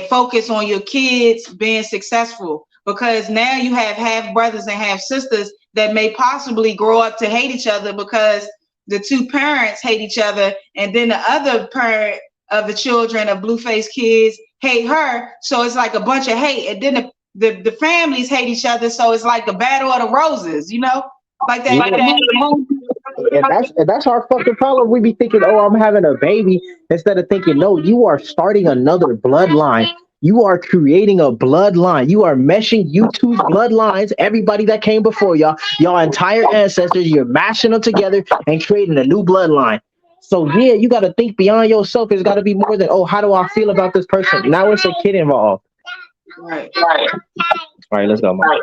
focus on your kids being successful, because now you have half brothers and half sisters that may possibly grow up to hate each other because the two parents hate each other, and then the other parent of the children of Blueface kids hate her. So it's like a bunch of hate, and then the families hate each other. So it's like the battle of the roses, you know, like that. Yeah. Like that. And that's our fucking problem. We be thinking, oh, I'm having a baby, instead of thinking, no, you are starting another bloodline. You are creating a bloodline. You are meshing you two's bloodlines, everybody that came before y'all entire ancestors, you're mashing them together and creating a new bloodline. So yeah, you got to think beyond yourself. It's got to be more than, oh, how do I feel about this person? Now it's a kid involved. Right. All right, let's go, Mom.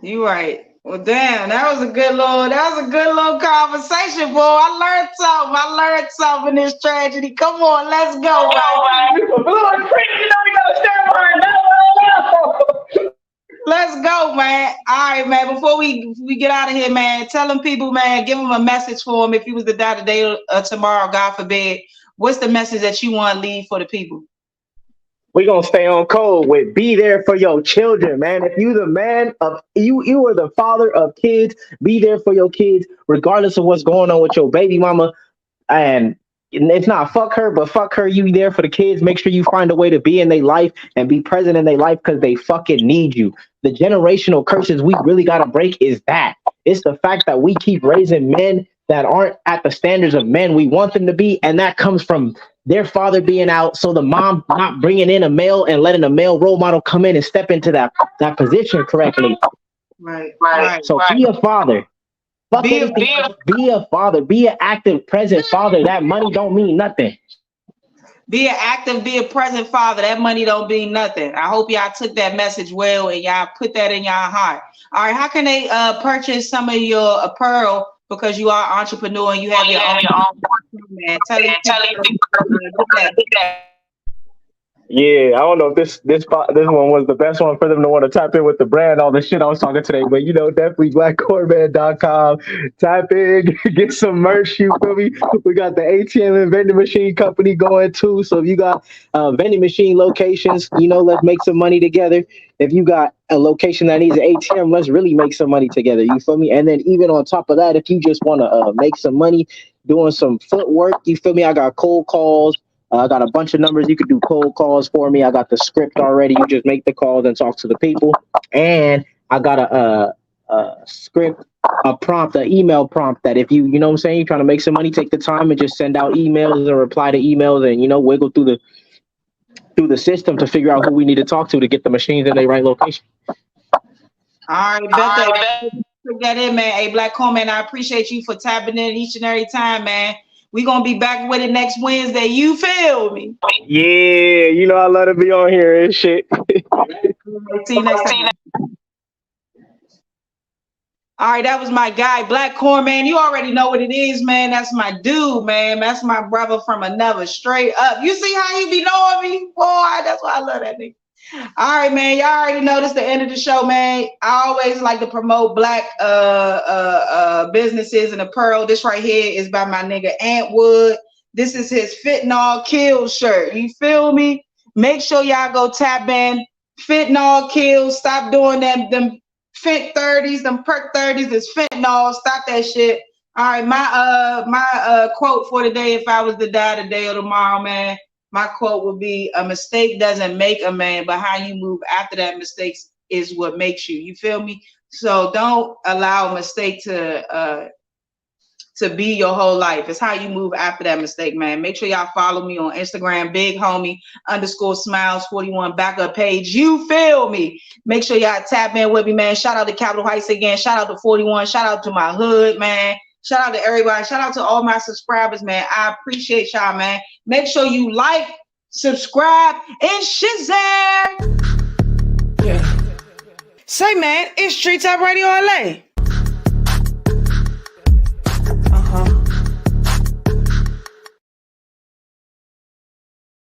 You right. Well, damn, that was a good little conversation, boy. I learned something in this tragedy. Come on, let's go, man. Let's go, man. All right, man. Before we get out of here, man, tell them people, man, give them a message for them. If you was to die today or tomorrow, God forbid, what's the message that you want to leave for the people? We're gonna stay on code with be there for your children, man. If you the man of you are the father of kids, be there for your kids, regardless of what's going on with your baby mama. And it's not fuck her, but fuck her, you there for the kids. Make sure you find a way to be in their life and be present in their life, because they fucking need you. The generational curses we really gotta break is that. It's the fact that we keep raising men that aren't at the standards of men we want them to be, and that comes from their father being out, so the mom not bringing in a male and letting a male role model come in and step into that position correctly. Right. So be a father. Be a father. Be an active, present father. That money don't mean nothing. Be an active, be a present father. That money don't mean nothing. I hope y'all took that message well and y'all put that in y'all heart. All right, how can they purchase some of your apparel? Because you are an entrepreneur and you have your own man. Tell Yeah, I don't know if this one was the best one for them to want to tap in with the brand, all the shit I was talking today, but definitely blackcorman.com. Tap in, get some merch, you feel me? We got the ATM and vending machine company going too. So if you got vending machine locations, let's make some money together. If you got a location that needs an ATM, let's really make some money together. You feel me? And then even on top of that, if you just want to make some money doing some footwork, you feel me? I got cold calls. I got a bunch of numbers. You could do cold calls for me. I got the script already. You just make the calls and talk to the people. And I got a script, a prompt, an email prompt that if you know what I'm saying, you're trying to make some money, take the time and just send out emails and reply to emails and, wiggle through the system to figure out who we need to talk to get the machines in the right location. All right, put that in, man. Hey, Black Coleman, I appreciate you for tapping in each and every time, man. We're going to be back with it next Wednesday. You feel me? Yeah, I love to be on here and shit. See you next time. All right, that was my guy, Black Corn, man. You already know what it is, man. That's my dude, man. That's my brother from another, straight up. You see how he be knowing me? Boy, that's why I love that nigga. All right, man. Y'all already know this is the end of the show, man. I always like to promote Black businesses and apparel. This right here is by my nigga Antwood. This is his Fentanyl Kills shirt. You feel me? Make sure y'all go tap in. Fentanyl Kills. Stop doing them Fent 30s, them perk 30s. It's fentanyl. Stop that shit. All right, my quote for today, if I was to die today or tomorrow, man, my quote would be, a mistake doesn't make a man, but how you move after that mistake is what makes you. You feel me? So don't allow a mistake to be your whole life. It's how you move after that mistake, man. Make sure y'all follow me on Instagram, bighomie_smiles41 backup page. You feel me? Make sure y'all tap in with me, man. Shout out to Capitol Heights again. Shout out to 41. Shout out to my hood, man. Shout out to everybody. Shout out to all my subscribers, man. I appreciate y'all, man. Make sure you like, subscribe, and shazam. Yeah. Say, man, it's Street Top Radio LA.